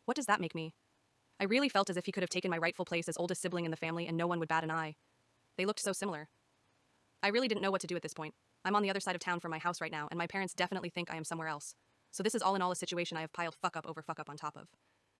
What does that make me? I really felt as if he could have taken my rightful place as oldest sibling in the family and no one would bat an eye. They looked so similar. I really didn't know what to do at this point. I'm on the other side of town from my house right now, and my parents definitely think I am somewhere else. So this is all in all a situation I have piled fuck up over fuck up on top of.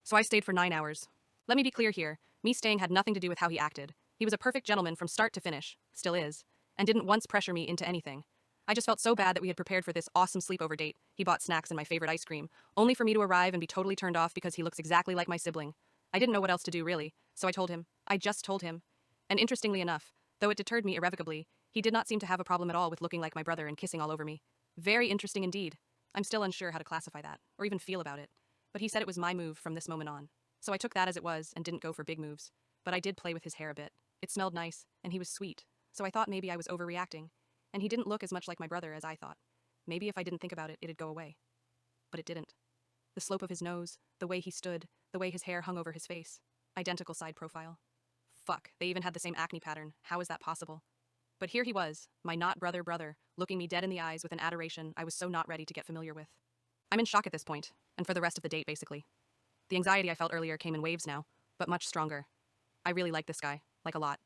So I stayed for 9 hours. Let me be clear here. Me staying had nothing to do with how he acted. He was a perfect gentleman from start to finish. Still is. And didn't once pressure me into anything. I just felt so bad that we had prepared for this awesome sleepover date. He bought snacks and my favorite ice cream, only for me to arrive and be totally turned off because he looks exactly like my sibling. I didn't know what else to do, really, so I told him. I just told him. And interestingly enough, though it deterred me irrevocably, he did not seem to have a problem at all with looking like my brother and kissing all over me. Very interesting indeed. I'm still unsure how to classify that, or even feel about it. But he said it was my move from this moment on. So I took that as it was and didn't go for big moves. But I did play with his hair a bit. It smelled nice, and he was sweet. So I thought maybe I was overreacting. And he didn't look as much like my brother as I thought. Maybe if I didn't think about it, it'd go away. But it didn't. The slope of his nose, the way he stood, the way his hair hung over his face. Identical side profile. Fuck, they even had the same acne pattern. How is that possible? But here he was, my not brother, looking me dead in the eyes with an adoration I was so not ready to get familiar with. I'm in shock at this point, and for the rest of the date, basically. The anxiety I felt earlier came in waves now, but much stronger. I really like this guy, like a lot.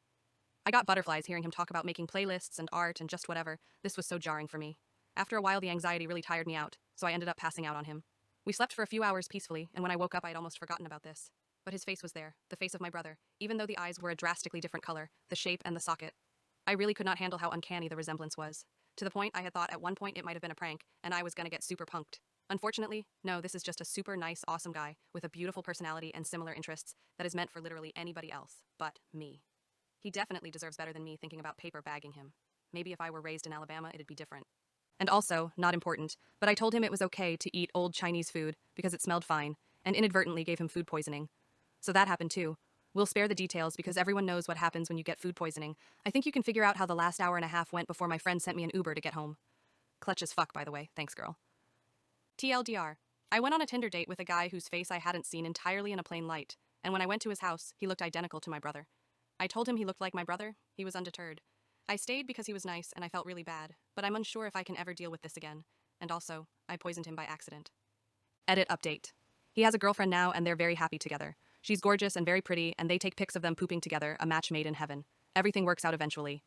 I got butterflies hearing him talk about making playlists and art and just whatever. This was so jarring for me. After a while, the anxiety really tired me out, so I ended up passing out on him. We slept for a few hours peacefully, and when I woke up, I'd almost forgotten about this. But his face was there, the face of my brother, even though the eyes were a drastically different color, the shape and the socket. I really could not handle how uncanny the resemblance was. To the point I had thought at one point it might have been a prank, and I was gonna get super punked. Unfortunately, no, this is just a super nice, awesome guy with a beautiful personality and similar interests that is meant for literally anybody else but me. He definitely deserves better than me thinking about paper bagging him. Maybe if I were raised in Alabama, it'd be different. And also, not important, but I told him it was okay to eat old Chinese food because it smelled fine, and inadvertently gave him food poisoning. So that happened too. We'll spare the details because everyone knows what happens when you get food poisoning. I think you can figure out how the last hour and a half went before my friend sent me an Uber to get home. Clutch as fuck, by the way. Thanks, girl. TLDR. I went on a Tinder date with a guy whose face I hadn't seen entirely in a plain light, and when I went to his house, he looked identical to my brother. I told him he looked like my brother. He was undeterred. I stayed because he was nice and I felt really bad, but I'm unsure if I can ever deal with this again. And also, I poisoned him by accident. Edit update. He has a girlfriend now and they're very happy together. She's gorgeous and very pretty, and they take pics of them pooping together, a match made in heaven. Everything works out eventually.